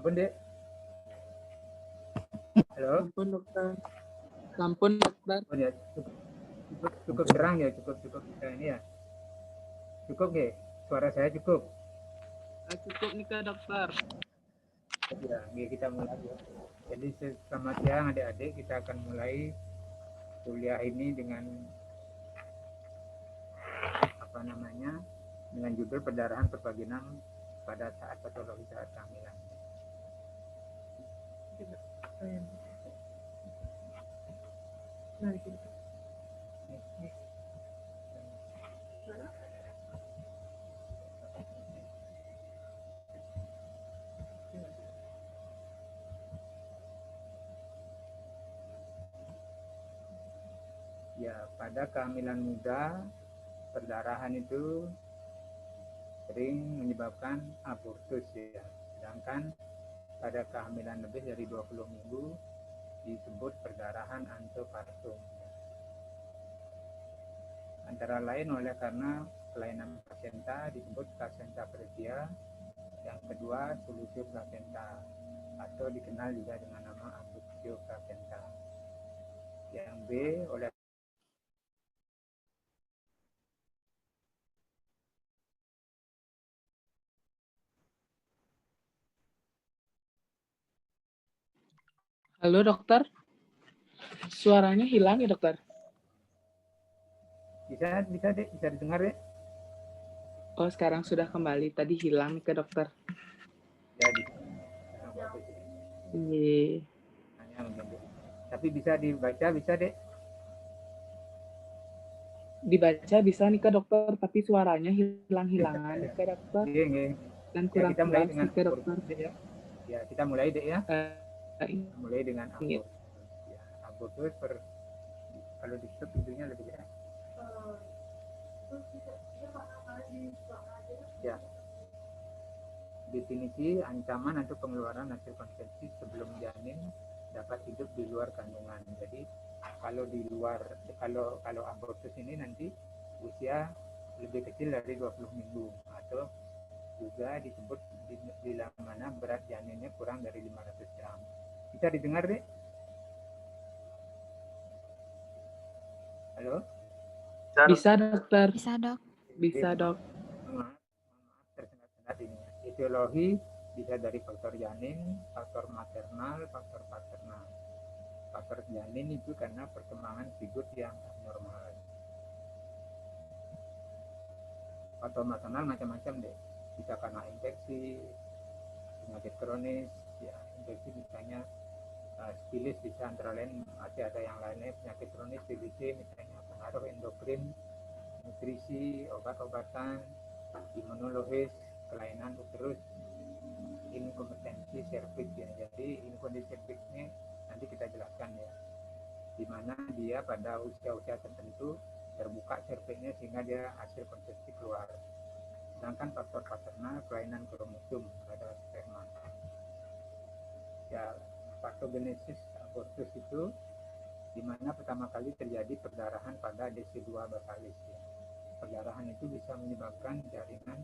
Ampun, Dek. Halo? Ampun, dokter. Ampun, dokter. Oh, ya, cukup terang ya, cukup ini ya. Cukup nggih? Suara saya cukup? Cukup nih, Kak, dokter. Ya, kita mulai ya. Jadi selamat siang adik-adik, kita akan mulai kuliah ini dengan dengan judul perdarahan pervaginam pada saat patologi saat kehamilan. Ya, pada kehamilan muda, perdarahan itu sering menyebabkan abortus ya. Sedangkan pada kehamilan lebih dari 20 minggu disebut perdarahan antepartum. Antara lain oleh karena kelainan plasenta disebut plasenta previa, yang kedua solusio plasenta atau dikenal juga dengan nama abductio plasenta. Yang B oleh Halo, dokter. Suaranya hilang ya, dokter? Bisa Dek, bisa didengar ya? Oh, sekarang sudah kembali. Tadi hilang ke dokter. Jadi, Iya. tapi bisa dibaca, bisa Dek? Dibaca bisa nih, ke dokter, tapi suaranya hilang-hilangan nih, ke dokter. Dan kurang kita mulai jelas dengan nih, ke dokter. Ya, kita mulai Dek ya. Mulai dengan Iya. abortus. Ya, abortus kalau di stop pintunya lebih ya. Ya. Definisi ancaman atau pengeluaran hasil konsepsi sebelum janin dapat hidup di luar kandungan. Jadi kalau di luar kalau abortus ini nanti usia lebih kecil dari 20 minggu atau juga disebut bila mana berat janinnya kurang dari 500 gram. Bisa didengar, Dek? Halo? Bisa, dokter. Bisa, Dok. Bisa, dok. Maaf, tersendat-sendat ini. Etiologi bisa dari faktor janin, faktor maternal, faktor paternal. Faktor janin itu karena perkembangan figur yang abnormal. Faktor maternal macam-macam deh. Bisa karena infeksi, penyakit kronis, ya infeksi misalnya spilis bisa antara lain, masih ada yang lainnya penyakit kronis TBC misalnya, pengaruh endokrin, nutrisi, obat-obatan, imunologis, kelainan uterus, inkompetensi serviks ya. Jadi inkompetensi serviksnya nanti kita jelaskan ya, di mana dia pada usia-usia tertentu terbuka serviksnya sehingga dia hasil konsepsi keluar. Sedangkan faktor paternal kelainan kromosom pada sperma. Ya, patogenesis abortus itu di mana pertama kali terjadi perdarahan pada DC2 basalis ya. Perdarahan itu bisa menyebabkan jaringan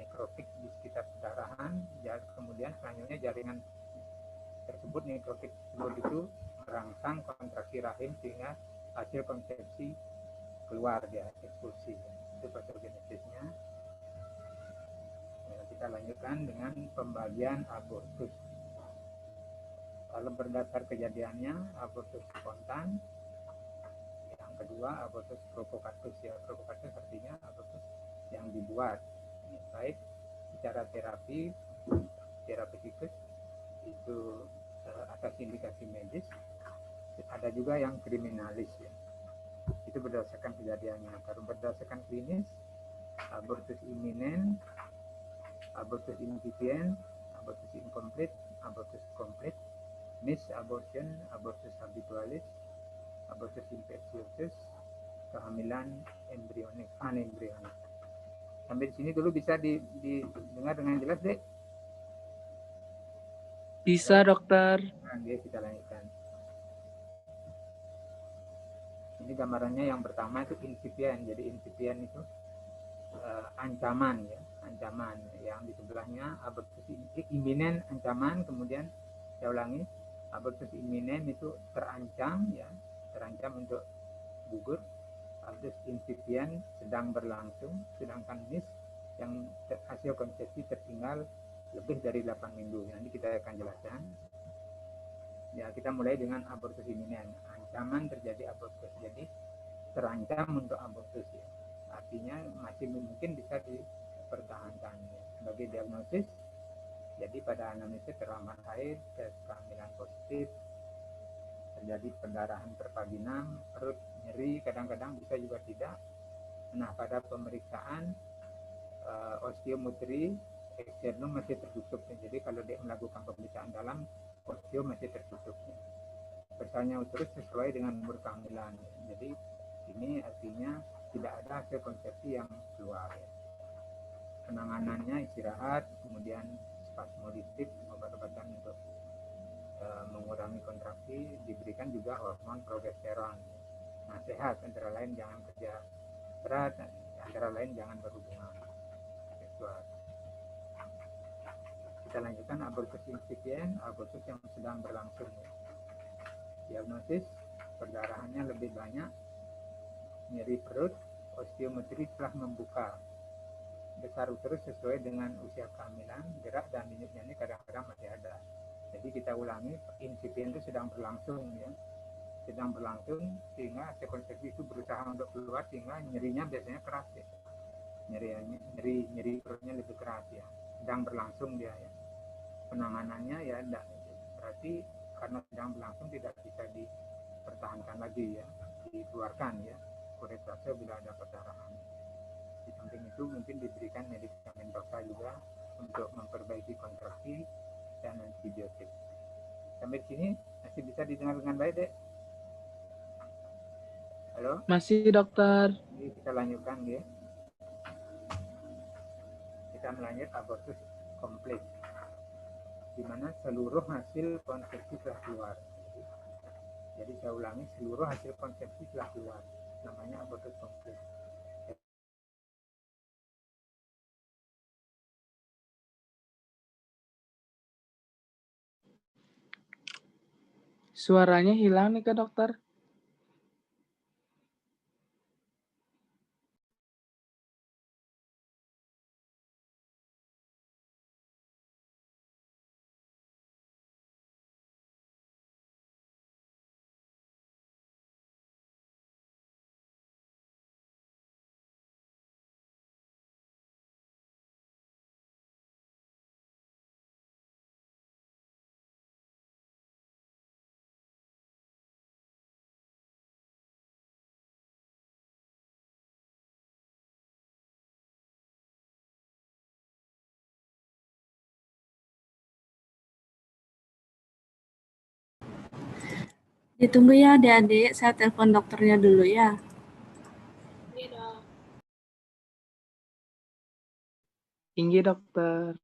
nekrofik di sekitar perdarahan, kemudian selanjutnya jaringan tersebut nekrofik tersebut itu merangsang kontraksi rahim sehingga hasil konsepsi keluar ya, ekspulsi ya. Itu patogenesisnya. Ya, kita lanjutkan dengan pembagian abortus. Kalau berdasar kejadiannya, abortus spontan. Yang kedua, abortus provokatus ya. Provokatus artinya abortus yang dibuat. Baik secara terapeutis itu atas indikasi medis. Ada juga yang kriminalis ya. Itu berdasarkan kejadiannya. Kalau berdasarkan klinis, abortus iminen, abortus incipient, abortus incomplete, abortus complete, misabortion, abortus habitualis, abortus infectiosus, kehamilan embrionik, anembrionik. Sampai di sini dulu bisa didengar dengan jelas, Dek? Bisa, dokter. Nah, kita lanjutkan. Ini gambarannya yang pertama itu incipient. Jadi incipient itu ancaman ya. ancaman. Yang di sebelahnya abortus iminen ancaman, kemudian saya ulangi, abortus iminen itu terancam ya, terancam untuk gugur. Abortus insipien sedang berlangsung, sedangkan NIS yang hasil konsepsi tertinggal lebih dari 8 minggu. Nanti kita akan jelaskan. Ya, kita mulai dengan abortus iminen. Ancaman terjadi abortus. Jadi terancam untuk abortus ya. Artinya masih mungkin bisa dipertahankan ya. Sebagai diagnosis, jadi pada anamnesis terlambat haid, tes kehamilan positif, terjadi pendarahan pervaginam, perut nyeri, kadang-kadang bisa juga tidak. Nah, pada pemeriksaan osteometri eksternum masih tertutup. Jadi kalau dia melakukan pemeriksaan dalam, osteo masih tertutup. Besarnya uterus sesuai dengan umur kehamilan. Jadi ini artinya tidak ada hasil konsepsi yang keluar. Penanganannya istirahat, kemudian spasmoditik, obat-obatan untuk mengurangi kontraksi, diberikan juga hormon progesteron. Nah, sehat antara lain jangan kerja berat, antara lain jangan berhubungan seksual. Kita lanjutkan abortus insipien, abortus yang sedang berlangsung. Diagnosis, perdarahannya lebih banyak, nyeri perut, osteometri telah membuka, besar uterus sesuai dengan usia kehamilan, gerak dan denyutnya ini kadang-kadang masih ada. Jadi kita ulangi, insipien itu sedang berlangsung ya, sedang berlangsung sehingga hasil konsepsi itu berusaha untuk keluar sehingga nyerinya biasanya keras ya, nyeri perutnya lebih keras ya, sedang berlangsung dia ya. Penanganannya ya berarti karena sedang berlangsung tidak bisa dipertahankan lagi ya, dikeluarkan ya, kuretrase bila ada perdarahan. Di samping itu mungkin diberikan medikamentosa juga untuk memperbaiki kontraksi dan antibiotik. Sampai sini masih bisa didengar dengan baik, Dek? Halo? Masih, dokter. Jadi kita lanjutkan ya. Kita melanjut abortus komplit, di mana seluruh hasil konsepsi telah keluar. Jadi saya ulangi, seluruh hasil konsepsi telah keluar. Namanya abortus komplit. Suaranya hilang nih, Kak Dokter. Ditunggu ya adik-adik, saya telepon dokternya dulu ya. Tinggi, dokter.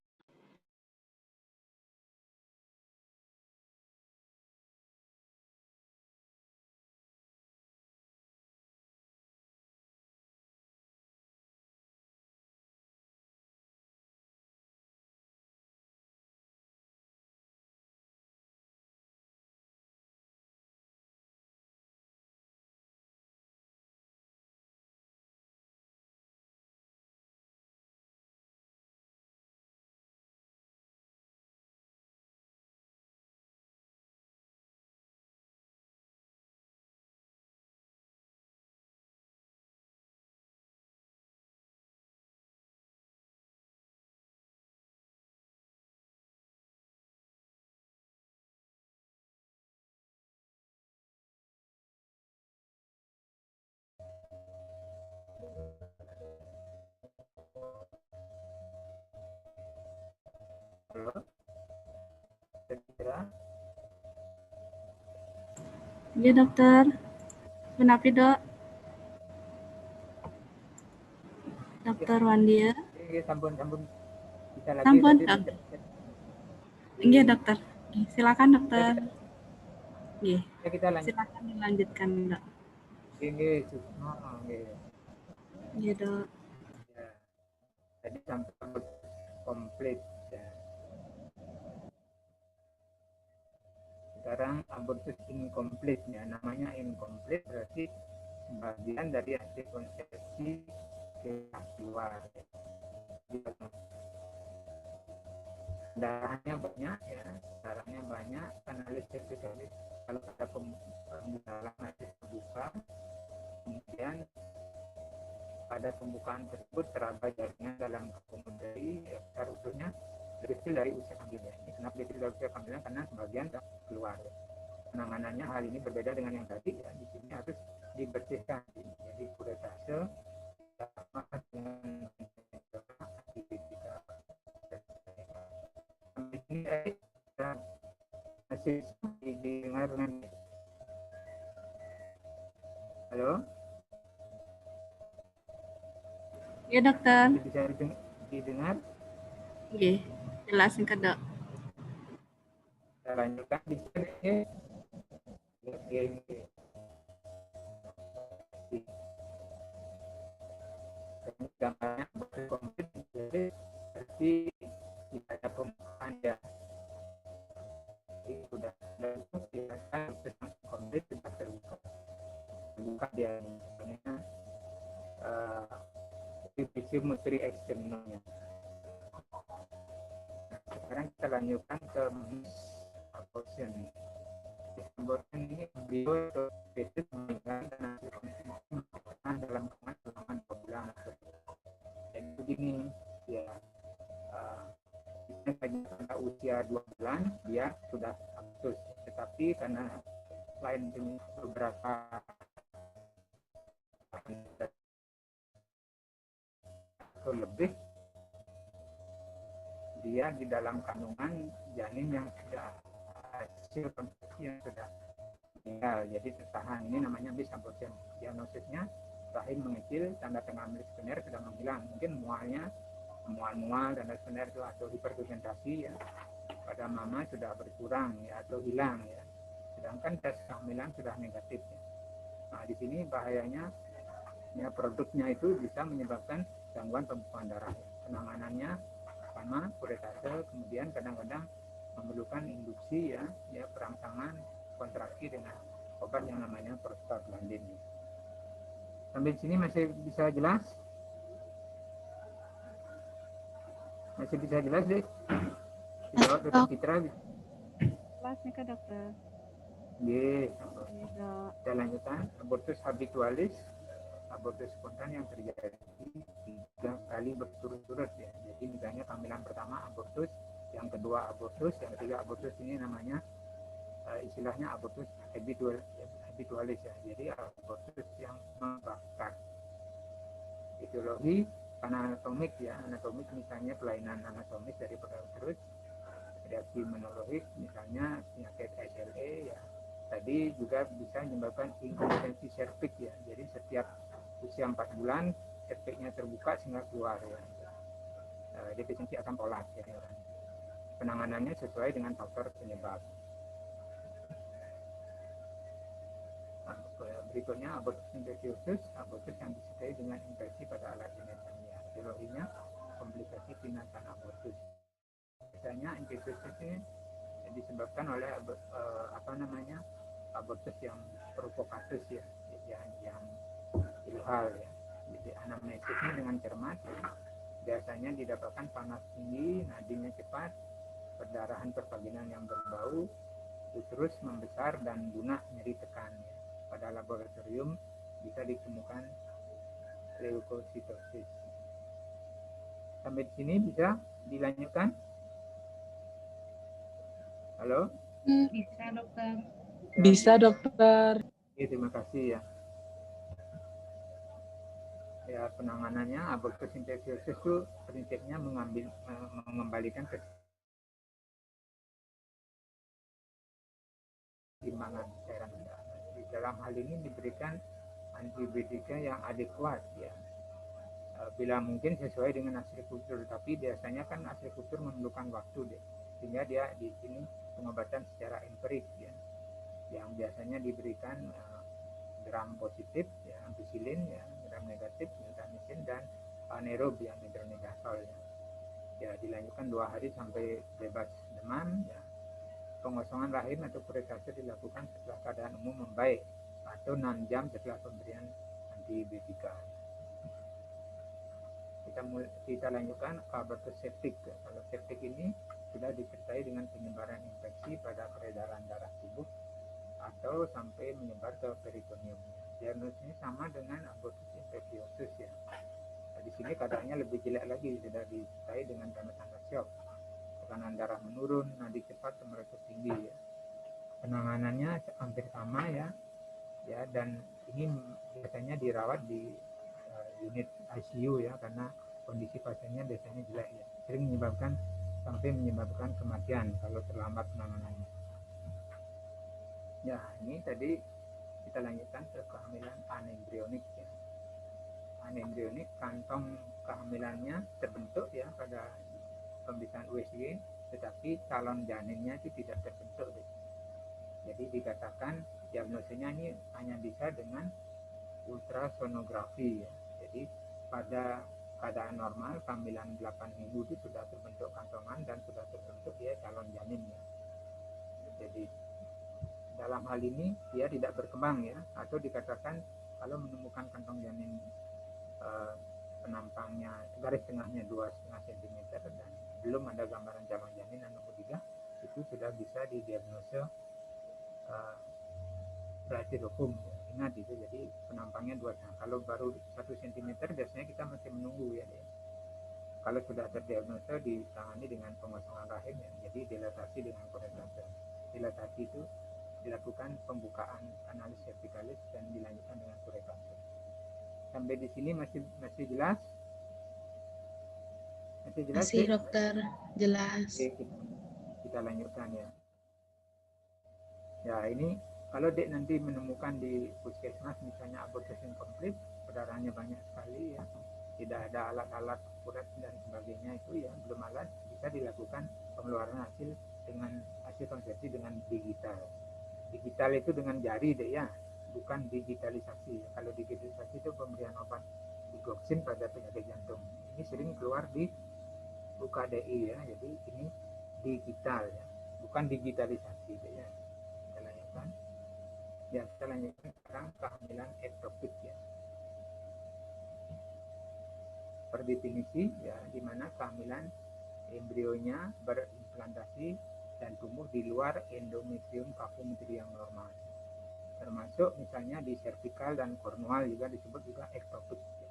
Halo? Kira-kira? Iya dokter. Kenapa dok? Dokter Wandia. Sambung bisa lagi. Sampun dok. Iya dokter. Silakan dokter. Iya. Kita lanjut. Silakan dilanjutkan dok. Ini Iya dok. ya. Jadi sampai komplit ya. Sekarang abortus incomplete ya, namanya incomplete berarti bagian dari hasil konsepsi keluar. Darahnya banyak ya, darahnya banyak, analis spesialis kalau ada pembukaan hasil terbuka, kemudian pada pembukaan tersebut teraba jaringan dalam akomodasi besar usulnya lebih kecil dari usia kehamilan. Ini kenapa lebih kecil dari usia kehamilan? Karena sebagian keluar. Penanganannya hal ini berbeda dengan yang tadi ya, di sini harus dibersihkan. Jadi kuretase sama dengan antibiotika. Di sini masih didengar nanti. Halo? Ya dokter. Bisa didengar? Oke, jelasin ke dok. Kita lanjutkan di sini. Gambarnya komplit, jadi tidak ada pembukaan ya. Jadi sudah dikatakan komplit sudah terbuka dia namanya divisi muteri eksternalnya. Sekarang kita lanjutkan ke abortion. Abortion ini beliau spesifik mengenai dan dalam kandungan selama 2 bulan. Jadi begini ya, pada usia 2 bulan dia sudah abortus, tetapi karena selain beberapa atau lebih dia di dalam kandungan janin yang sudah hasil konsepsi yang sudah meninggal, jadi tertahan. Ini namanya bis abortion. Diagnosisnya rahim mengecil, tanda tengah milik sekunder sudah menghilang, mungkin mual tanda sekunder itu atau hiperpigmentasi ya pada mama sudah berkurang ya atau hilang ya, sedangkan tes kehamilan sudah negatif ya. Nah di sini bahayanya ya, produknya itu bisa menyebabkan gangguan pembukaan darah ya. Penanganannya pertama kuretase, kemudian kadang-kadang memerlukan induksi ya perangsangan kontraksi dengan obat yang namanya prostaglandin. Sampai sini masih bisa jelas? Masih bisa jelas deh? Dijawab Dokter Citra. Jelas nih Kak dokter. Kita lanjutkan. Abortus habitualis, abortus spontan yang terjadi 3 kali berturut-turut ya. Jadi misalnya kehamilan pertama abortus, yang kedua abortus, yang ketiga abortus. Ini namanya istilahnya abortus habitualis ya. Jadi abortus yang membakar. Etiologi anatomik ya, anatomik misalnya kelainan anatomis dari uterus, reaksi imunologik misalnya penyakit SLE ya. Tadi juga bisa menyebabkan inkontinensi serviks ya. Jadi setiap usia 4 bulan serviksnya terbuka sehingga keluar ya. Defisiensi asam folat ya. Penanganannya sesuai dengan faktor penyebab. Berikutnya abortus infeksius, abortus yang disertai dengan infeksi pada alat genitalinya. Etiologinya komplikasi tindakan abortus. Biasanya infeksius ini disebabkan oleh abortus yang provokatus ya, yang ilegal ya. Jadi anamnesisnya dengan cermat ya. Biasanya didapatkan panas tinggi, nadinya cepat, perdarahan pervaginal yang berbau, uterus membesar dan lunak nyeri tekan ya. Pada laboratorium bisa ditemukan leukositosis. Sampai sini bisa dilanjutkan? Halo? Bisa dokter. Bisa dokter. Ya, terima kasih ya. Ya, penanganannya abortus infeksius itu prinsipnya mengembalikan keseimbangan cairan darah. Di dalam hal ini diberikan antibiotika yang adekuat ya. Bila mungkin sesuai dengan hasil kultur, tapi biasanya kan hasil kultur memerlukan waktu deh. Sehingga dia di sini pengobatan secara empirik ya. Yang biasanya diberikan gram positif ya, ampicillin ya, gram negatif miltamisin, dan anaerob ya, metronidazole ya. Ya, dilanjutkan 2 hari sampai bebas demam ya. Pengosongan rahim atau kuretase dilakukan setelah keadaan umum membaik atau 6 jam setelah pemberian antibiotika. Kita lanjutkan abortus septik. Kalau septik ini sudah disertai dengan penyebaran infeksi pada peredaran darah tubuh atau sampai menyebar ke peritoneum. Diagnosisnya sama dengan abortus infeksiosus ya. Nah, di sini keadaannya lebih jelek lagi, sudah disertai dengan tanda-tanda shock, tekanan darah menurun, nadi cepat merosot tinggi ya. Penanganannya hampir sama ya, dan ini biasanya dirawat di unit ICU ya, karena kondisi pasiennya biasanya jelek ya, sering menyebabkan kematian kalau terlambat penanganannya. Ya, ini tadi kita lanjutkan ke kehamilan anembrionik ya. Anembrionik, kantong kehamilannya terbentuk ya pada pemeriksaan USG, tetapi calon janinnya itu tidak terbentuk deh. Jadi dikatakan diagnosisnya ini hanya bisa dengan ultrasonografi ya. Jadi pada keadaan normal kehamilan 8 minggu itu sudah terbentuk kantongan dan sudah terbentuk dia calon janin ya. Jadi dalam hal ini dia tidak berkembang ya, atau dikatakan kalau menemukan kantong janin penampangnya garis tengahnya 2,5 cm dan belum ada gambaran calon janin nomor 3, itu sudah bisa didiagnosa Brachydocum ya. Ingat itu, jadi penampangnya 2,5. Kalau baru 1 cm biasanya kita masih menunggu ya. Kalau sudah terdiagnosa ditangani dengan pengosongan rahim ya, jadi dilatasi dengan kuretase. Dilatasi itu dilakukan pembukaan kanalis cervicalis dan dilanjutkan dengan kuretase. Sampai di sini masih jelas? Masih jelas? Masih, dokter, jelas. Oke, kita lanjutkan ya. Ya, ini kalau dek nanti menemukan di puskesmas misalnya abortus inkomplit, perdarahannya banyak sekali ya, tidak ada alat-alat akurat dan sebagainya, itu ya belum alat, bisa dilakukan pengeluaran hasil konsepsi dengan digital. Digital itu dengan jari deh ya, bukan digitalisasi. Kalau digitalisasi itu pemberian obat digoxin pada penyakit jantung. Ini sering keluar di UKDI ya, jadi ini digital ya, bukan digitalisasi deh ya. Kita lanjutkan. Ya, kita lanjutkan sekarang kehamilan ektopik ya. Per definisi ya, di mana kehamilan embrionya berimplantasi dan tumbuh di luar endometrium cavum yang normal, termasuk misalnya di cervical dan cornual juga disebut juga ektopik ya.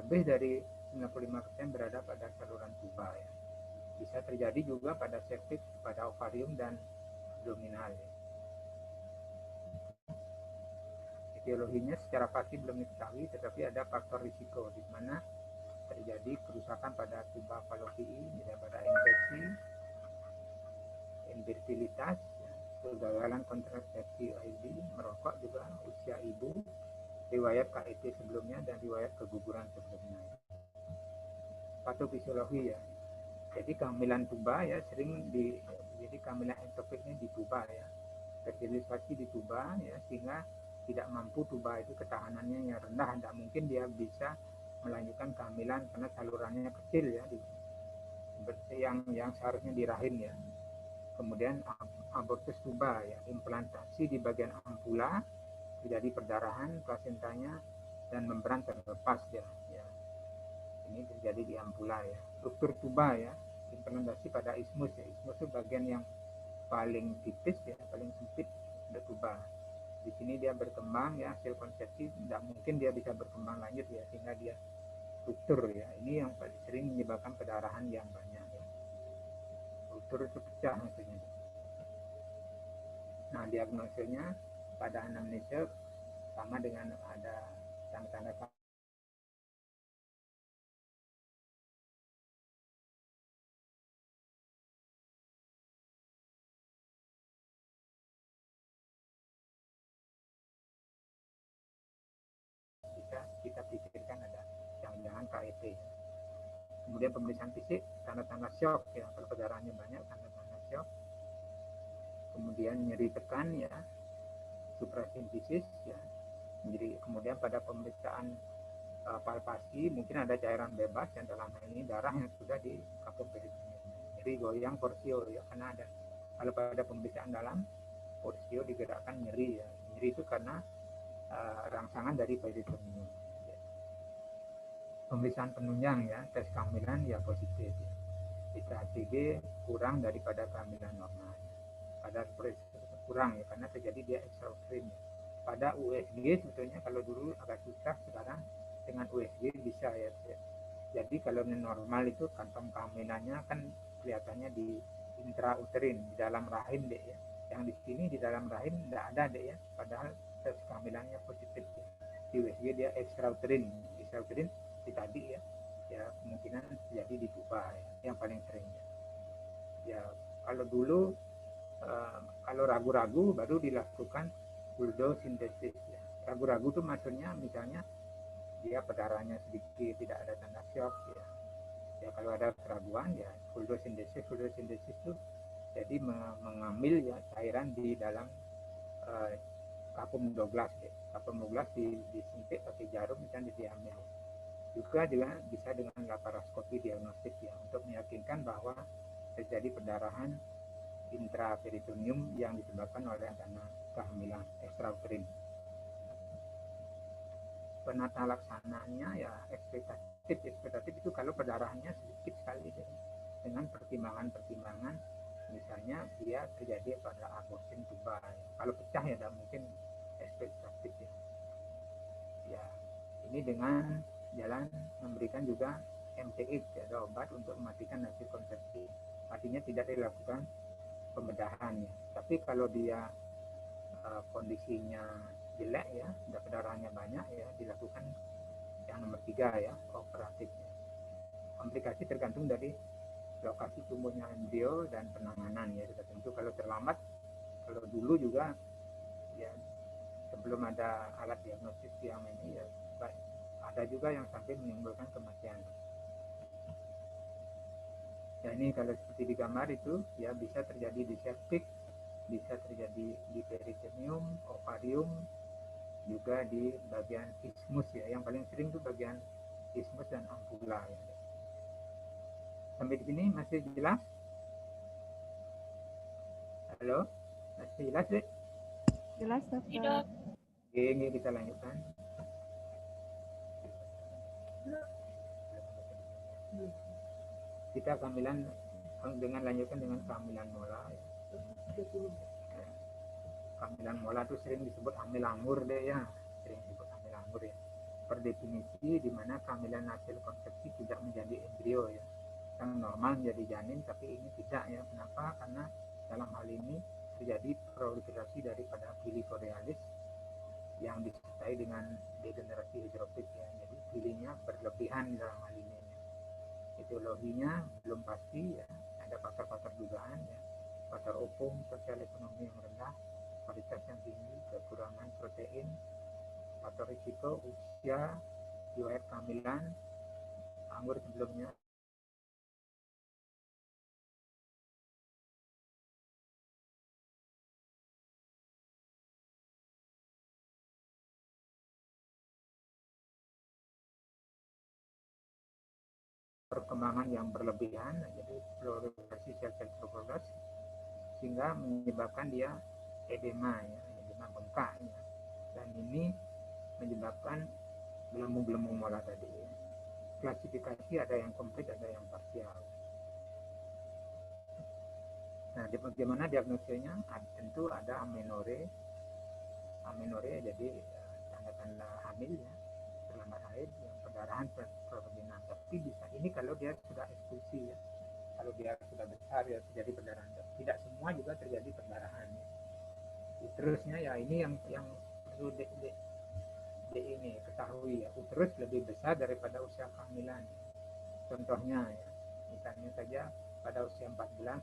Lebih dari 95% berada pada saluran tuba ya. Bisa terjadi juga pada cervix, pada ovarium dan abdominal ya. Etiologinya secara pasti belum diketahui, tetapi ada faktor risiko di mana terjadi kerusakan pada tuba falopii, pada infeksi, infertilitas, kegagalan kontrasepsi IUD, merokok juga, usia ibu, riwayat KIT sebelumnya dan riwayat keguguran sebelumnya. Patofisiologi ya. Jadi kehamilan tuba ya jadi kehamilan ektopiknya di tuba ya. Fertilisasi di tuba ya, sehingga tidak mampu tuba itu ketahanannya yang rendah, tidak mungkin dia bisa melanjutkan kehamilan karena salurannya kecil ya, seperti yang seharusnya di rahim ya. Kemudian abortus tuba ya, implantasi di bagian ampula, terjadi perdarahan plasentanya dan membran terlepas ya. Ini terjadi di ampula ya. Struktur tuba ya, implantasi pada ismus ya. Ismus itu bagian yang paling tipis ya, paling sempit dari tuba. Di sini dia berkembang ya, hasil konsepsi tidak mungkin dia bisa berkembang lanjut ya, sehingga dia struktur ya. Ini yang paling sering menyebabkan pendarahan yang banyak ya. Struktur itu pecah maksudnya. Nah, diagnosisnya pada anamnesa sama dengan ada tanda-tanda kita pikirkan ada jangan-jangan KET ya. Kemudian pemeriksaan fisik, tanda-tanda shock ya, kalau perdarahannya banyak, tanda-tanda shock. Kemudian nyeri tekan ya, suprasinfisis ya. Jadi kemudian pada pemeriksaan palpasi, mungkin ada cairan bebas yang dalam hal ini darah yang sudah di kapur peritoneum. Jadi goyang porsio ya, karena ada kalau pada pemeriksaan dalam porsio digerakkan nyeri ya. Nyeri itu karena rangsangan dari peritoneum. Pemeriksaan penunjang ya, tes kehamilan ya positif ya. Titer HCG kurang daripada kehamilan normal. Kadar kurang ya karena terjadi dia extrauterin ya. Pada USG sebetulnya kalau dulu agak susah, sekarang dengan USG bisa ya. Jadi kalau normal itu kantong kehamilannya kan kelihatannya di intrauterin, di dalam rahim deh ya. Yang di sini di dalam rahim tidak ada deh ya, padahal tes kehamilannya positif ya. Di USG dia extrauterin di tadi ya, ya kemungkinan terjadi di tuba ya, yang paling sering ya. Ya kalau dulu kalau ragu-ragu baru dilakukan fuldosintesis ya. Ragu-ragu itu maksudnya misalnya dia perdarahannya sedikit, tidak ada tanda shock ya. Ya kalau ada keraguan ya fuldosintesis itu jadi mengambil ya cairan di dalam kapum Douglas ya. Kapum Douglas disuntik pakai jarum dan diambil. Juga bisa dengan laparoskopi diagnostik ya untuk meyakinkan bahwa terjadi perdarahan intraperitoneum yang disebabkan oleh adanya kehamilan extrauterin. Penata laksananya ya ekspektatif itu kalau perdarahannya sedikit sekali dengan pertimbangan misalnya dia terjadi pada abortion tuba ya. Kalau pecah ya tidak mungkin ekspektatif ya. Ya ini dengan jalan memberikan juga MTX atau obat untuk mematikan hasil konsepsi. Artinya tidak dilakukan pembedahan ya. Tapi kalau dia kondisinya jelek ya, perdarahannya banyak ya, dilakukan yang nomor 3 ya, operatif ya. Komplikasi tergantung dari lokasi tumbuhnya embrio dan penanganan ya. Sudah tentu kalau terlambat, kalau dulu juga ya sebelum ada alat diagnosis yang ini ya ada juga yang sampai menimbulkan kematian. Ya ini kalau seperti di gambar itu ya bisa terjadi di septic, bisa terjadi di peritoneum, ovarium, juga di bagian isthmus ya. Yang paling sering itu bagian isthmus dan ampula ya. Sampai di sini masih jelas? Halo? Masih jelas deh? Jelas, dokter. Oke, ini kita lanjutkan. Kita kehamilan dengan lanjutkan dengan kehamilan mola ya. Kehamilan mola itu sering disebut hamil anggur deh ya, sering disebut hamil anggur ya. Per definisi di mana kehamilan hasil konsepsi tidak menjadi embrio ya, yang normal menjadi janin, tapi ini tidak ya. Kenapa? Karena dalam hal ini terjadi proliferasi daripada pili korealis yang disertai dengan degenerasi hidrofit ya. Jadi pilinya berlebihan dalam hal ini. Etiologinya belum pasti ya, ada faktor-faktor dugaan ya, faktor opung, sosial ekonomi yang rendah, kualitas yang tinggi, kekurangan protein, faktor risiko, usia, riwayat kehamilan, anggur sebelumnya, perkembangan yang berlebihan, jadi proliferasi sel-sel trofoblas sehingga menyebabkan dia edema ya, edema bengkak ya. Dan ini menyebabkan gelembung-gelembung mola tadi ya. Klasifikasi ada yang komplit, ada yang parsial. Nah, bagaimana diagnosisnya? Tentu ada amenore jadi tanda-tanda hamil ya, terlambat haid, yang perdarahan progena. Tapi bisa ini kalau dia sudah eksklusi ya, kalau dia sudah besar ya terjadi perdarahan. Tidak semua juga terjadi perdarahan ya. Uterusnya ya ini yang perlu ini ketahui ya, uterus lebih besar daripada usia kehamilan. Contohnya ya, misalnya saja pada usia 4 bulan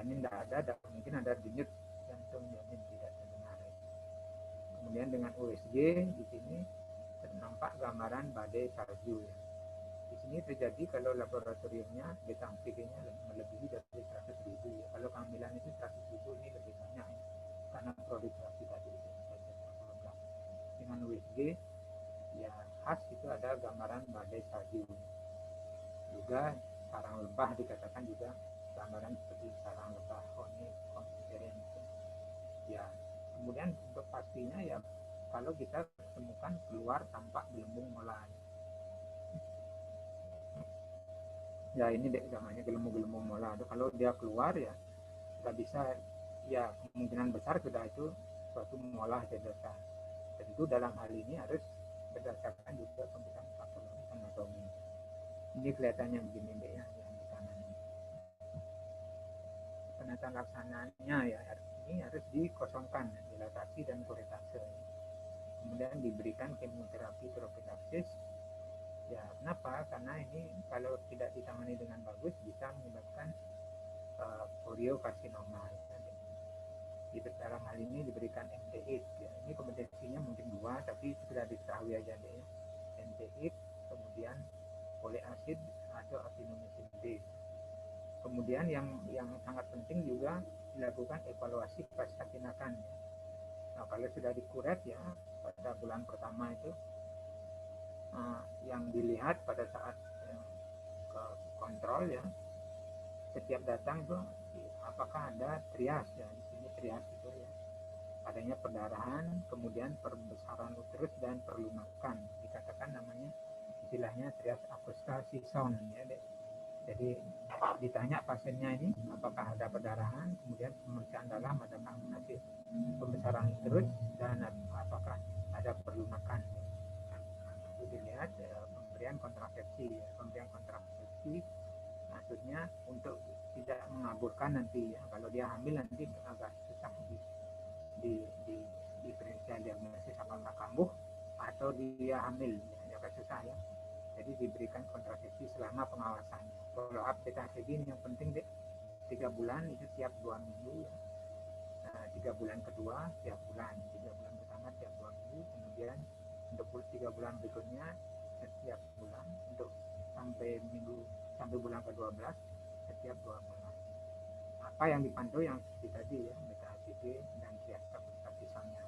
ini tidak ada, dan mungkin ada denyut jantung janin tidak terdengar. Kemudian dengan USG di sini ternampak gambaran badai salju ya. Di ini terjadi kalau laboratoriumnya beta amfibinya melebihi dari 100.000 ya. Kalau kehamilan itu 100.000 ini lebih banyak ya. Karena proliferasi tadi itu dengan USG ya khas itu ada gambaran badai salju. Juga sarang lebah dikatakan juga gambaran seperti sarang lebah conference. Ya, kemudian untuk pastinya ya kalau kita temukan keluar tampak gelembung mola. Ya ini deh namanya gelembung-gelembung mola. Kalau dia keluar ya sudah bisa ya kemungkinan besar sudah itu suatu mola cedera. Tentu dalam hal ini harus berdasarkan juga pemeriksaan patologi anatomi. Ini kelihatannya begini deh ya yang di kanan. Penataan laksananya ya ini harus dikosongkan dilatasi dan kuretase. Kemudian diberikan kemoterapi prophylaxis. Ya, kenapa? Karena ini kalau tidak ditangani dengan bagus bisa menyebabkan koriokarsinoma. Di dalam hal ini diberikan NT8. Ya. Ini kompetensinya mungkin 2, tapi sudah diketahui aja deh. Ya. NT8, kemudian folic acid atau actinomycin B. Kemudian yang sangat penting juga dilakukan evaluasi pasca tindakan. Ya. Nah, kalau sudah dikuret ya pada bulan pertama itu yang dilihat pada saat ke kontrol ya setiap datang itu apakah ada trias ya di sini trias itu ya adanya perdarahan kemudian perbesaran uterus dan perlunakan dikatakan namanya istilahnya trias akusta sison ya deh. Jadi ditanya pasiennya ini apakah ada perdarahan kemudian pemeriksaan dalam adakah hasil pembesaran uterus dan apakah ada perlunakan. Itu dilihat pemberian kontrasepsi ya. Pemberian kontrasepsi maksudnya untuk tidak mengaburkan nanti ya. Kalau dia hamil nanti agak susah di diferensial diagnosis apakah kambuh atau dia hamil ya, agak susah ya. Jadi diberikan kontrasepsi selama pengawasan. Follow up beta HCG ini yang penting deh 3 bulan itu tiap 2 minggu ya. 3 bulan kedua tiap bulan 3 bulan pertama tiap 2 minggu kemudian untuk 3 bulan berikutnya setiap bulan untuk sampai bulan ke-12 setiap 2 bulan. Apa yang dipantau yang seperti tadi ya beta HCG dan trias akustatisonnya.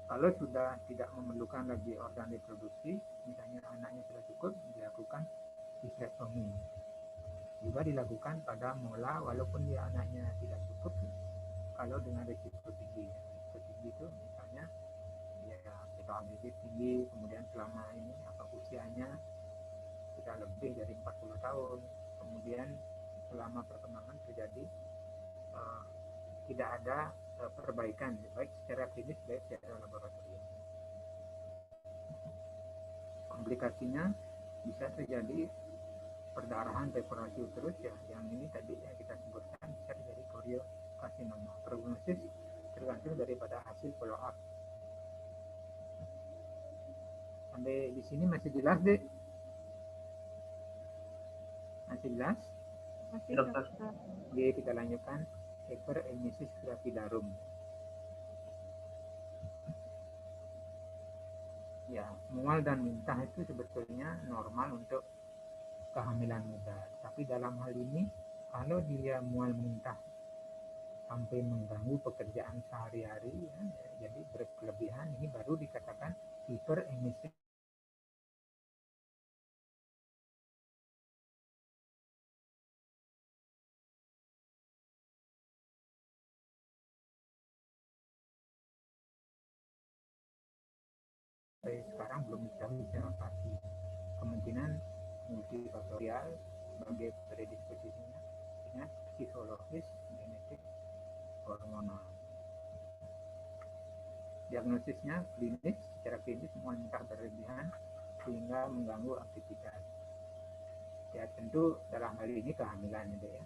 Kalau sudah tidak memerlukan lagi organ reproduksi, misalnya anaknya sudah cukup, dilakukan histrektomi. Juga dilakukan pada mola walaupun dia anaknya tidak cukup, kalau dengan risiko tinggi. Risiko tinggi itu misalnya ya fetal tinggi, kemudian selama ini usianya sudah lebih dari 40 tahun, kemudian selama perkembangan terjadi tidak ada perbaikan baik secara klinis baik secara laboratorium. Komplikasinya bisa terjadi perdarahan perforasi uterus ya, yang ini tadi yang kita sebutkan bisa terjadi koriokarsinoma. Prognosis tergantung daripada hasil follow up. Sampai di sini masih jelas deh? Masih jelas? Masih Dokter. dokter. Oke, kita lanjutkan. Hyperemesis gravidarum. Ya, mual dan muntah itu sebetulnya normal untuk kehamilan muda. Tapi dalam hal ini, kalau dia mual muntah sampai mengganggu pekerjaan sehari-hari, ya, jadi berkelebihan, ini baru dikatakan hyperemesis. Sekarang belum diketahui secara pasti. Kemungkinan multifaktorial sebagai predisposisinya dengan psikologis, genetik, hormonal. Diagnosisnya klinis, secara klinis mual muntah berlebihan sehingga mengganggu aktivitas. Ya tentu dalam hal ini kehamilan ya.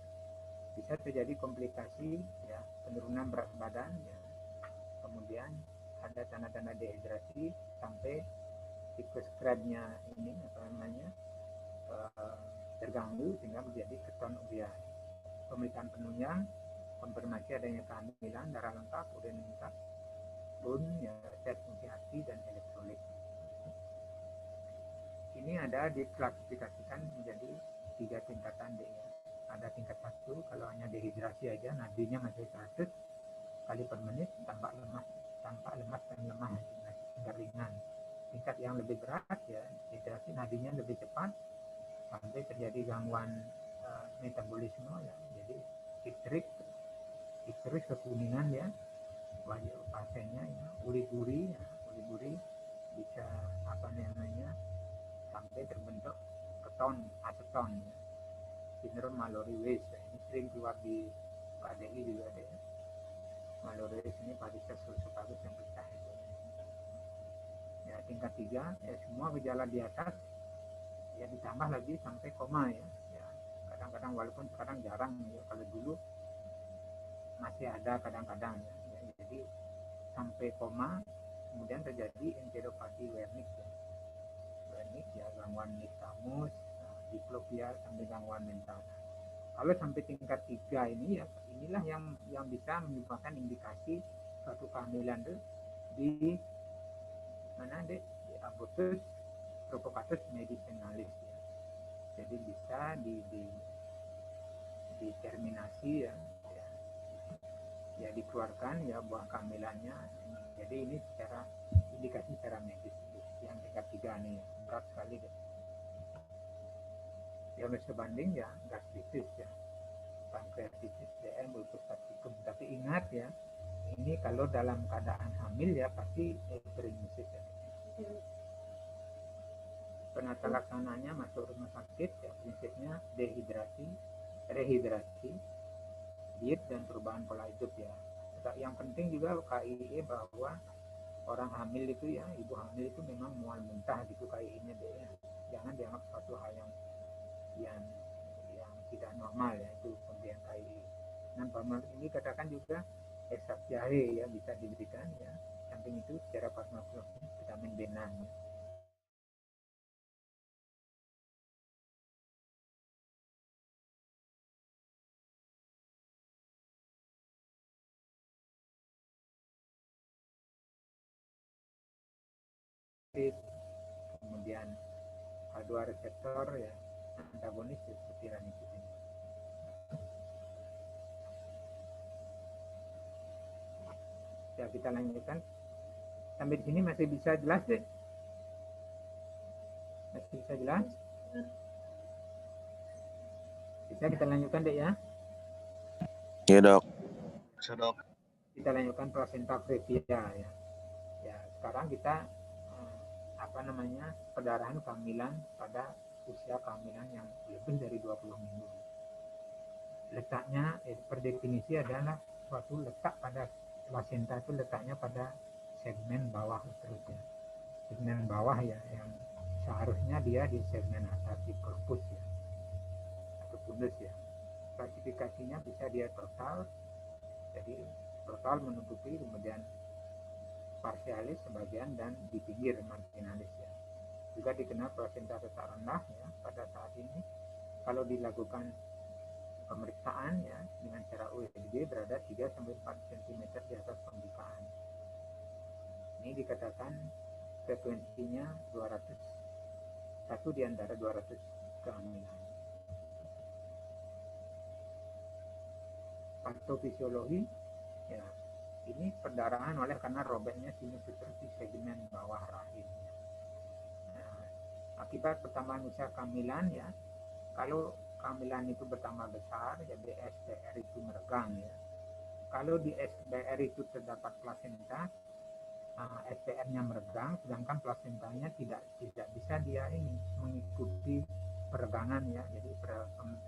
Bisa terjadi komplikasi ya penurunan berat badan ya. Kemudian ada tanda-tanda dehidrasi sampai siklus Krebsnya ini terganggu sehingga menjadi keton urea. Pemeriksaan penunjang konfirmasi adanya kehamilan, darah lengkap, urin lengkap, pun ya tes multi hati dan elektrolit. ini ada diklasifikasikan menjadi 3 tingkatan dek ya. Ada tingkat 1 kalau hanya dehidrasi aja, nadinya masih 100 kali per menit tanpa lemas dan lemah, tingkat ringan. Tingkat yang lebih berat ya, dehidrasi nadinya lebih cepat sampai terjadi gangguan metabolisme ya, jadi icteris kekuningan ya, wajah pasiennya ya, uli-uli bisa sampai terbentuk keton aseton ya. Sindrom Mallory-Weiss ya. Ini sering keluar di KDI juga ada ya. Mallory-Weiss ini varises esophagus yang pecah itu. Ya, tingkat 3 ya, semua gejala di atas ya, ditambah lagi sampai koma ya. Ya, kadang-kadang walaupun sekarang jarang ya, kalau dulu masih ada kadang-kadang ya. Ya, jadi sampai koma, kemudian terjadi enteropati Wernicke ya. Wernicke ya, gangguan nixtamus, diplopia sampai gangguan mental. Kalau sampai tingkat 3 ini ya, inilah yang bisa menyebabkan indikasi suatu kehamilan tuh di mana di abortus provocatus medicinalis ya. Jadi bisa diterminasi ya, dikeluarkan ya buah kehamilannya. Jadi ini secara indikasi secara medis yang tingkat 3 nih ya, berat sekali deh. Yang sebanding ya gastritis ya, pankreatitis, DM, ulcus capsicum. Tapi ingat ya, ini kalau dalam keadaan hamil ya pasti perinisis ya. Penata laksananya masuk rumah sakit ya, prinsipnya dehidrasi, rehidrasi, diet dan perubahan pola hidup ya. Yang penting juga KIE bahwa orang hamil itu ya, ibu hamil itu memang mual muntah gitu KIE-nya deh ya. Jangan dianggap suatu hal yang tidak normal ya, itu pemberian KIE. Nah, ini katakan juga ekstrak jahe ya bisa diberikan ya. Samping itu secara farmakologi vitamin B6 ya. Kemudian H2 reseptor ya, antagonis seperti ranitidin. Ya, kita lanjutkan. Sampai di sini masih bisa jelas deh? Masih bisa jelas? Bisa kita lanjutkan deh ya? Iya dok. Bisa dok. Kita lanjutkan placenta previa ya. Ya, sekarang kita perdarahan kehamilan pada usia kehamilan yang lebih dari 20 minggu. Letaknya per definisi adalah suatu letak pada placenta itu letaknya pada segmen bawah terusnya. Segmen bawah ya, yang seharusnya dia di segmen atas di corpus ya, atau fundus ya. Klasifikasinya bisa dia total, jadi total menutupi, kemudian parsialis sebagian, dan di pinggir marginalis ya. Juga dikenal placenta letak rendah ya. Pada saat ini kalau dilakukan pemeriksaan ya dengan cara USG berada 3-4 cm di atas pembukaan. Ini dikatakan frekuensinya 200, satu di antara 200 kehamilan. Patofisiologi ya, ini perdarahan oleh karena robeknya sinus seperti segmen bawah rahim. Nah, akibat pertambahan usia kehamilan ya, kalau kehamilan itu bertambah besar, jadi SPR itu meregang ya. Kalau di SPR itu terdapat plasenta, SPR-nya meregang, sedangkan plasentanya tidak bisa dia ini mengikuti peregangan ya, jadi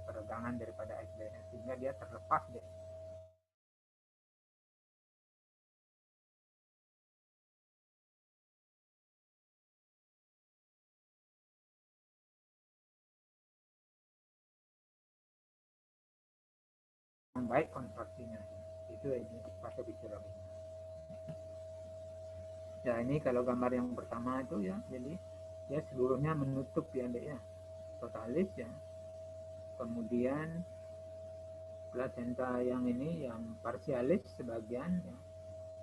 peregangan daripada SPR, sehingga dia terlepas deh. Yang baik kontraksinya itu patofisiologi. Ya, ini kalau gambar yang pertama itu ya, jadi ya seluruhnya menutup ya dek ya, totalis ya. Kemudian placenta yang ini yang parsialis sebagian ya.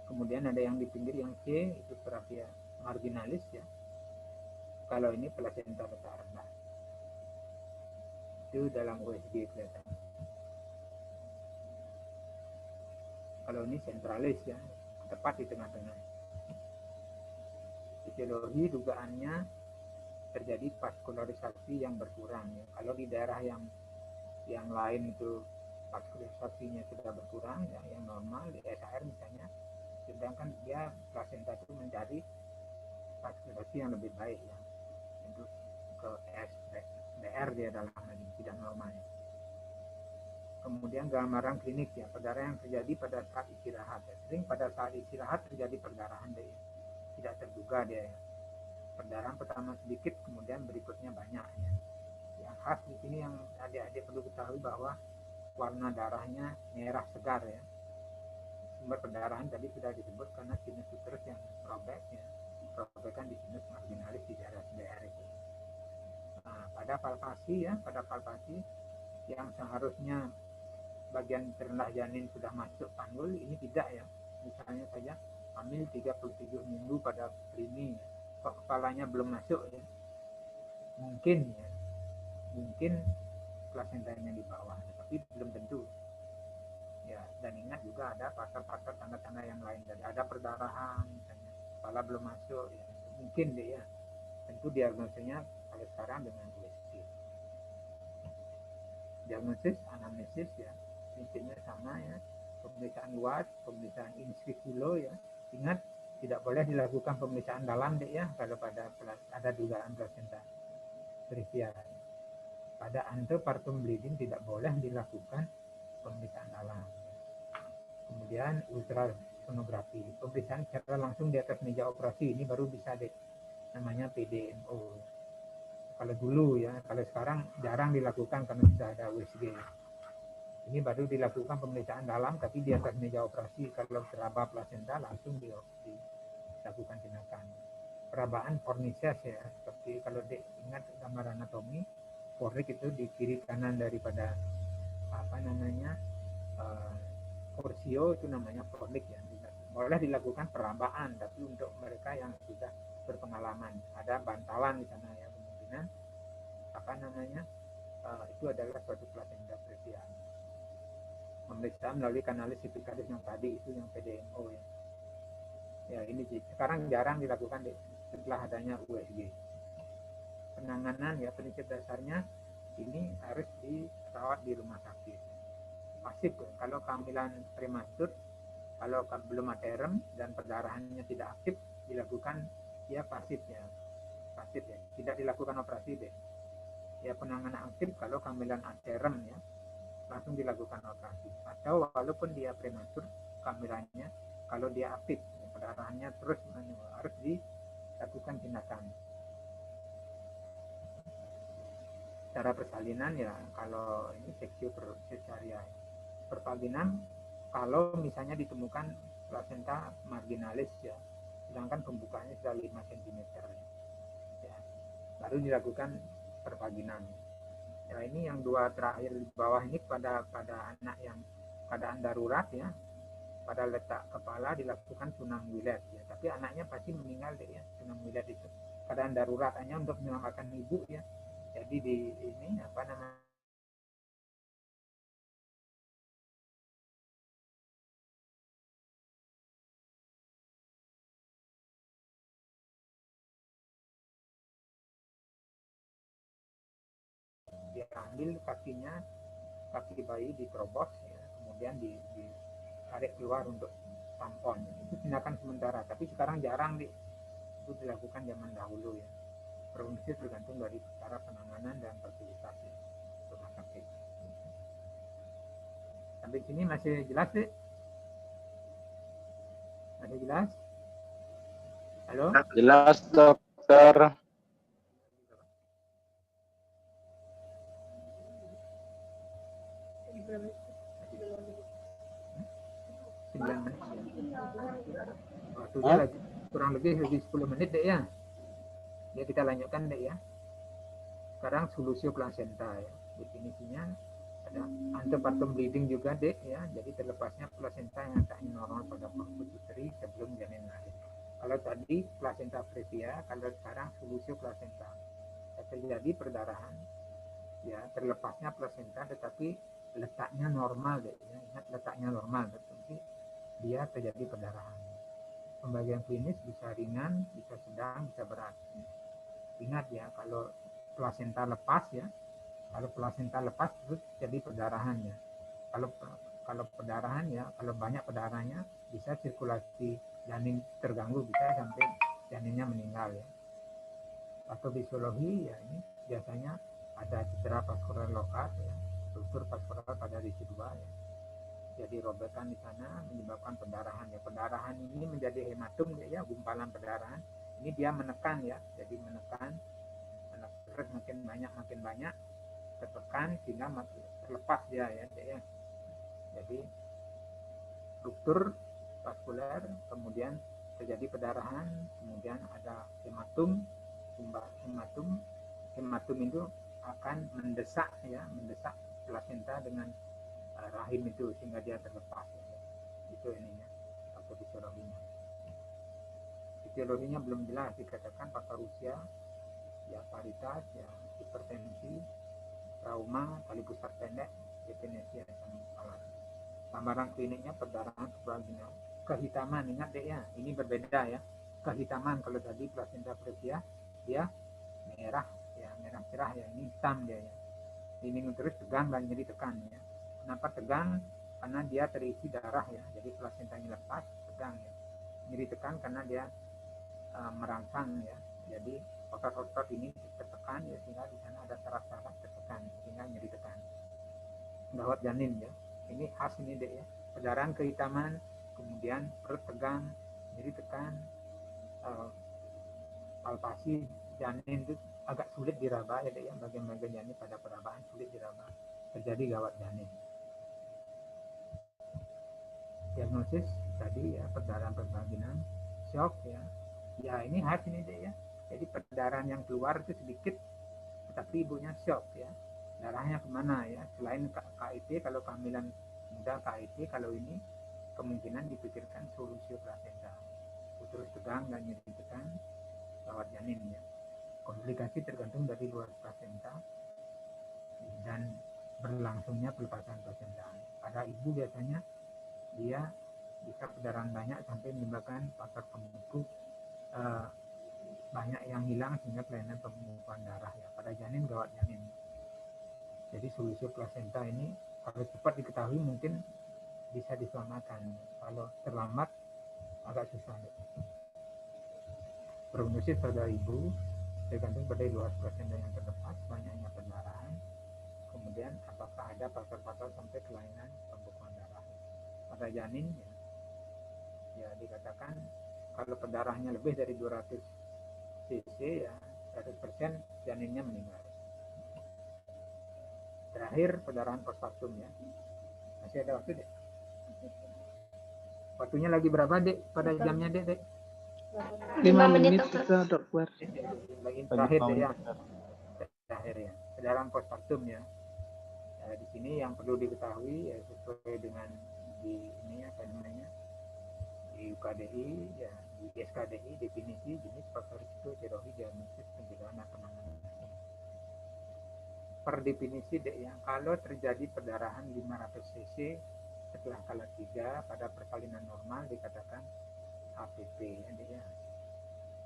Kemudian ada yang di pinggir yang C itu trachea marginalis ya. Kalau ini plasenta letak rendah. Itu dalam USG kelihatan. Kalau ini sentralis ya, tepat di tengah-tengah. Fisiologi dugaannya terjadi vaskularisasi yang berkurang ya. Kalau di daerah yang lain itu vaskularisasinya sudah berkurang ya, yang normal di SAR misalnya, sedangkan dia plasenta itu mencari vaskularisasi yang lebih baik ya, untuk ke SDR dia dalam hal ini tidak normalnya. Kemudian gambaran klinik ya, perdarahan yang terjadi pada saat istirahat ya. Sering pada saat istirahat terjadi perdarahan dia ya. Tidak terduga dia ya. Perdarahan pertama sedikit, kemudian berikutnya banyak ya. Yang khas di sini yang adik-adik perlu ketahui bahwa warna darahnya merah segar ya. Sumber perdarahan tadi sudah disebut karena sinus uterus yang robek ya. Robekan di sinus marginalis di daerah SDR itu. Nah, pada palpasi ya, pada palpasi yang seharusnya bagian terendah janin sudah masuk panggul, ini tidak ya. Misalnya saja hamil 37 minggu pada primi ya. Kok kepalanya belum masuk ya. Mungkin ya. Mungkin plasentanya di bawah, tapi belum tentu. Ya, dan ingat juga ada faktor-faktor tanda-tanda yang lain. Jadi ada perdarahan misalnya, kepala belum masuk ya. Mungkin deh ya. Tentu diagnosanya kalau sekarang dengan USG. Diagnosis, anamnesis ya, prinsipnya sama ya. Pemeriksaan luar, pemeriksaan in situ ya. Ingat, tidak boleh dilakukan pemeriksaan dalam deh ya, kalau ada dugaan plasenta previa. Pada antepartum bleeding tidak boleh dilakukan pemeriksaan dalam. Kemudian ultrasonografi, pemeriksaan secara langsung di atas meja operasi, ini baru bisa deh, namanya PDMO. Kalau dulu ya, kalau sekarang jarang dilakukan karena sudah ada USG. Ini baru dilakukan pemeriksaan dalam, tapi di atas meja operasi. Kalau teraba plasenta langsung dilakukan tindakan. Perabaan fornices ya, seperti kalau ingat gambar anatomi, fornik itu di kiri kanan daripada korsio, itu namanya fornik ya. Boleh dilakukan perabaan, tapi untuk mereka yang sudah berpengalaman, ada bantalan di sana ya, kemungkinan itu adalah suatu plasenta previa. Pemeriksaan melalui kanalis epicardius yang tadi itu yang PDMO ya. Ya ini sekarang jarang dilakukan setelah adanya USG. Penanganan ya, prinsip dasarnya ini harus dirawat di rumah sakit. Pasif kalau kehamilan prematur, kalau belum aterem dan perdarahannya tidak aktif, dilakukan ya pasif ya, tidak dilakukan operasi deh. Ya penanganan aktif kalau kehamilan aterem ya, langsung dilakukan operasi. Atau walaupun dia prematur kehamilannya, kalau dia aktif ya, perdarahannya terus harus dilakukan tindakan. Cara persalinan ya, kalau ini seksio cesarean. Perkawinan kalau misalnya ditemukan plasenta marginalis ya, sedangkan pembukaannya sudah 5 cm ya, baru dilakukan perkawinan. Ya ini yang dua terakhir di bawah ini pada anak yang keadaan darurat ya, pada letak kepala dilakukan tunang wilet ya, tapi anaknya pasti meninggal deh ya, tunang wilet itu keadaan darurat hanya untuk menyelamatkan ibu ya. Jadi di ini dia ambil kaki bayi diterobos ya, kemudian ditarik keluar untuk tampon. Itu tindakan sementara, tapi sekarang jarang itu dilakukan zaman dahulu ya. Prognosis tergantung dari cara penanganan dan fasilitas ya, rumah sakit. Sampai sini masih jelas deh? Masih jelas? Halo? Jelas, dokter. Waktunya lagi kurang lebih 10 menit deh ya. Ya kita lanjutkan deh ya. Sekarang solusio plasenta ya. Definisinya ada antepartum bleeding juga deh ya. Jadi terlepasnya plasenta yang tak normal pada corpus uteri sebelum janin lahir. Kalau tadi plasenta previa, kalau sekarang solusio plasenta. Terjadi perdarahan, ya terlepasnya plasenta, tetapi letaknya normal, ya. Ingat letaknya normal, tetapi dia terjadi perdarahan. Pembagian klinis bisa ringan, bisa sedang, bisa berat. Ingat ya, kalau plasenta lepas ya, kalau plasenta lepas terus jadi perdarahan ya. Kalau perdarahan ya, kalau banyak perdarahannya bisa sirkulasi janin terganggu, bisa sampai janinnya meninggal ya. Patofisiologi ya, ini biasanya ada cedera vaskular lokal ya, struktur vaskular pada residua ya. Jadi robekan di sana menyebabkan perdarahan ya. Perdarahan ini menjadi hematum ya, gumpalan perdarahan. Ini dia menekan ya, jadi menekan terus makin banyak tertekan sehingga terlepas dia ya. Jadi struktur vaskuler, kemudian terjadi perdarahan, kemudian ada hematum itu akan mendesak plasenta dengan rahim itu sehingga dia terlepas ya. Itu ininya atau fisiologinya. Fisiologinya belum jelas, dikatakan faktor usia, ya paritas, ya hipertensi, trauma, tali pusat pendek, definisi asam alat. Gambaran kliniknya perdarahan supraginal, kehitaman, ingat deh ya, ini berbeda ya. Kehitaman kalau tadi plasenta previa dia merah ya, merah cerah ya, ini hitam dia ya. Ini terus tegang dan nyeri tekan ya. Kenapa tegang? Karena dia terisi darah ya, jadi plasentanya lepas, tegang ya. Nyeri tekan karena dia merangsang ya, jadi otot-otot ini tertekan ya, sehingga di sana ada saraf-saraf tertekan sehingga nyeri tekan. Gawat janin ya, ini khas ini deh ya, perdarahan kehitaman, kemudian perut tegang, nyeri tekan, palpasi janin itu agak sulit diraba ya deh ya, bagian-bagian janin pada perabaan sulit diraba, terjadi gawat janin. Diagnosis tadi ya, perdarahan pervaginal, shock ya. Ya ini khas ini deh ya. Jadi perdarahan yang keluar itu sedikit, tetapi ibunya shock ya. Darahnya kemana ya? Selain KIT, kalau kehamilan muda KIT, kalau ini kemungkinan dipikirkan solusio plasenta. Terus tegang dan nyeri tekan, gawat janin ya. Komplikasi tergantung dari luar plasenta dan berlangsungnya pelepasan plasenta. Pada ibu biasanya dia bisa perdarahan banyak sampai menyebabkan faktor pembuku banyak yang hilang sehingga kelainan pembukuan darah ya. Pada janin gawat janin. Jadi solusio plasenta ini kalau cepat diketahui mungkin bisa diselamatkan. Kalau terlambat agak susah. Prognosis pada ibu tergantung pada luas plasenta yang terlepas, banyaknya perdarahan, kemudian apakah ada faktor-faktor sampai kelainan pembukuan darah. Pada janin ya dikatakan kalau perdarahannya lebih dari 200 cc ya 100% janinnya meninggal. Terakhir perdarahan postpartum ya. Masih ada waktu dek? Waktunya lagi berapa dek? Pada jamnya dek? 5 menit kita dokter. Lagi terakhir dek ya. Terakhir ya. Perdarahan postpartum ya. Di sini yang perlu diketahui ya, sesuai dengan di ini apa namanya di UKDI ya, di SKDI definisi jenis faktor risiko etiologi diagnosis pencegahan dan penanganan. Per definisi dek ya, kalau terjadi perdarahan 500 cc setelah kala 3 pada persalinan normal dikatakan HPP ya dek ya.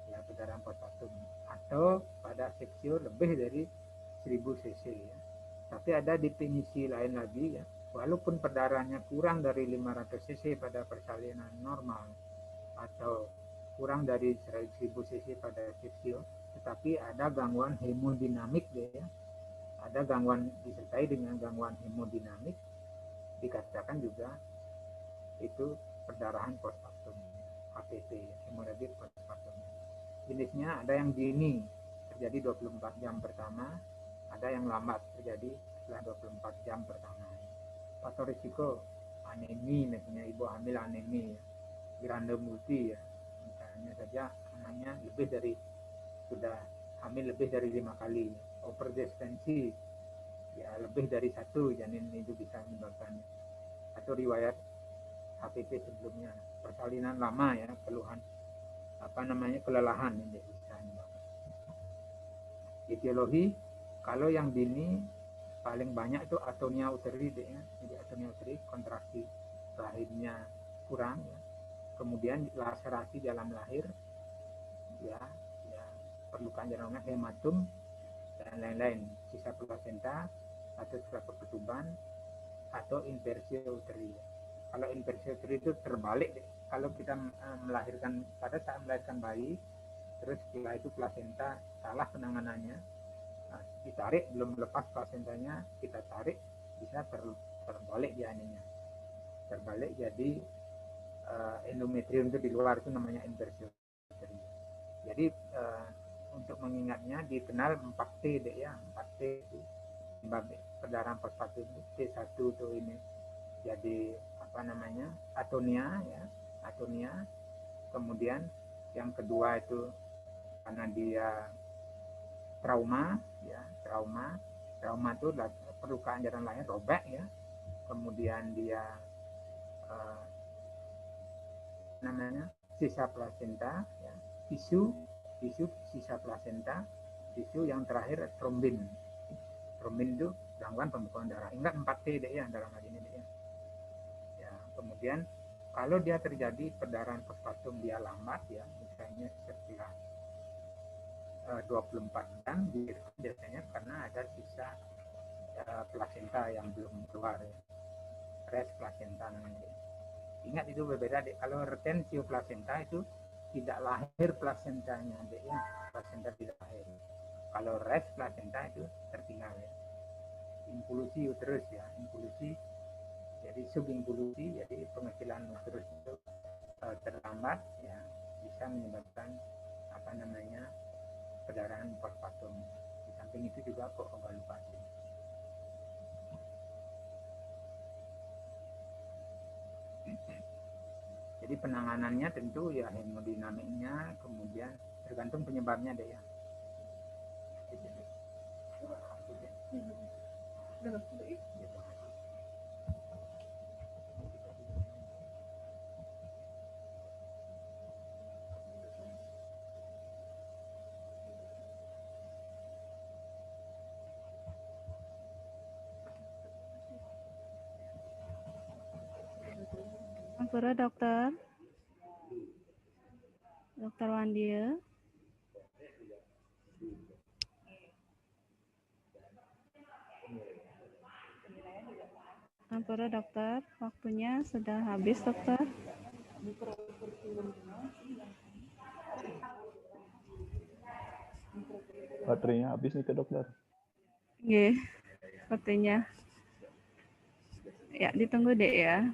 Ya perdarahan postpartum, atau pada seksio lebih dari 1000 cc ya. Tapi ada definisi lain lagi ya, walaupun perdarahannya kurang dari 500 cc pada persalinan normal atau kurang dari 1000 cc pada seksio, tetapi ada gangguan hemodinamik ya, ada gangguan disertai dengan gangguan hemodinamik, dikatakan juga itu perdarahan postpartum HPP, hemorrhagic postpartum. Jenisnya ada yang dini terjadi 24 jam pertama, ada yang lambat terjadi setelah 24 jam pertama. Faktor risiko anemi, misalnya ibu hamil anemi, grande multi ya, misalnya saja anaknya sudah hamil lebih dari 5 kali, overgespensi ya lebih dari 1 janin itu bisa menyebabkannya, atau riwayat HPP sebelumnya, persalinan lama ya, keluhan kelelahan ini bisa menyebabkan. Etiologi kalau yang dini paling banyak itu atonia uteri ya. Jadi atonia uteri kontraksi rahimnya kurang ya. Kemudian laserasi dalam lahir ya perlukaan jaringan lahir, hematum dan lain-lain, sisa plasenta atau sisa ketuban atau inversi uteri. Kalau inversi uteri itu terbalik kalau kita melahirkan pada saat melahirkan bayi, terus setelah itu plasenta salah penanganannya, ditarik belum lepas plasentanya, kita tarik bisa terbalik janinnya, terbalik jadi endometrium itu di luar, itu namanya inversi uteri. Jadi untuk mengingatnya dikenal 4T deh ya, 4T itu perdarahan fosfatum T1 tuh ini jadi atonia ya, atonia. Kemudian yang kedua itu karena dia trauma ya, trauma itu perlukaan jaringan lahir robek ya. Kemudian dia sisa plasenta ya, tisu sisa plasenta, tisu yang terakhir trombin itu gangguan pembekuan darah. Ingat 4T deh ya dalam hal ini deh ya. Kemudian kalau dia terjadi perdarahan postpartum dia lambat ya, misalnya setelah 24 jam biasanya karena ada sisa plasenta yang belum keluar ya. Res plasenta namanya. Ingat itu berbeda deh. Kalau retensio plasenta itu tidak lahir plasentanya deh ya, plasenta tidak lahir. Kalau res plasenta itu tertinggal ya. Impulusi uterus ya, impulusi jadi subimpulusi, jadi pengecilan uterus itu terlambat ya, bisa menyebabkan perdarahan postpartum. Di samping itu juga koagulasi. Jadi penanganannya tentu ya hemodinamiknya, kemudian tergantung penyebabnya deh ya. Ampura dokter. Dokter Wandia. Ampura dokter, waktunya sudah habis dokter. Baterainya habis nih ke dokter. Oke, sepertinya. Ya, ditunggu deh ya.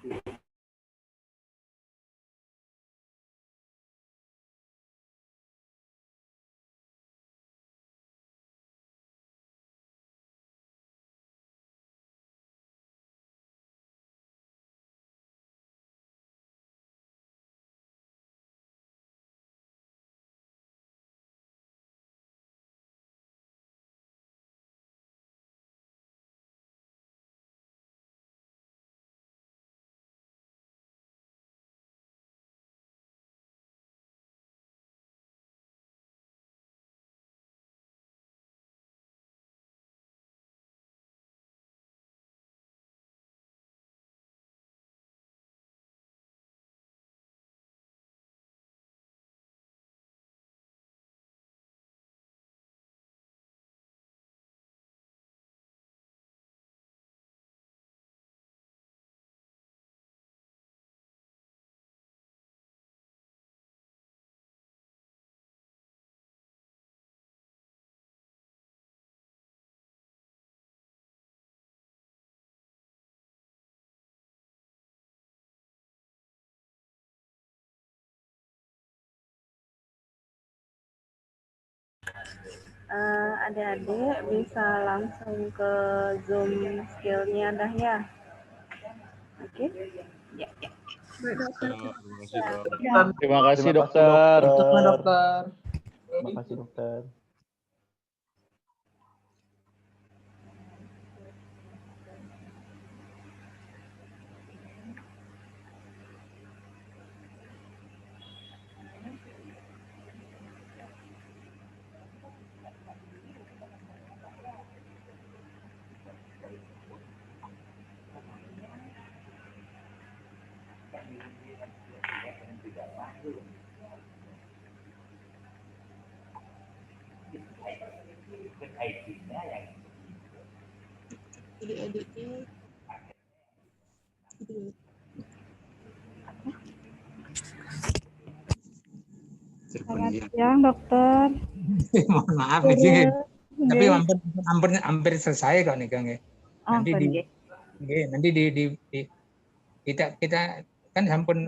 Adik-adik bisa langsung ke Zoom skill-nya dah ya. Oke? Ya. Terima kasih dokter. Dokter. Terima kasih dokter. Adik-adiknya Selamat siang, dokter. Mohon maaf Iya, nih, tapi nggih. hampir selesai kok nih Kang. Nanti Ampun, nggih. nanti kita kan sampun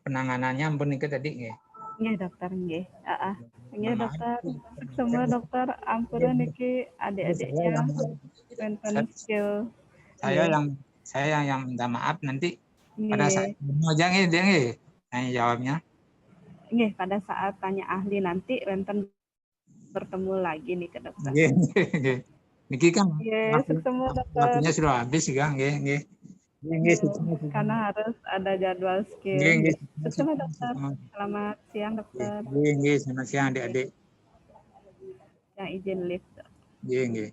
penanganannya ampun niku tadi nggih. Nggih, dokter, nggih. Heeh. Nggih, Mohon maaf. dokter. Semua dokter ampura niki adik-adiknya wonten skill. Saya yang minta maaf nanti pada saat Nggih. mau aja nggih dia nggih tanya jawabnya. Nggih, pada saat tanya ahli nanti wonten bertemu lagi nih ke dokter. Nggih, nggih. Niki kan Nggih, semua dokter. waktunya sudah habis Kang, nggih. Nggih, Karena harus ada jadwal skill. nggih. Semua dokter. Selamat siang, dokter. Nggih, selamat siang adik-adik. Yang izin lift. Nggih, nggih.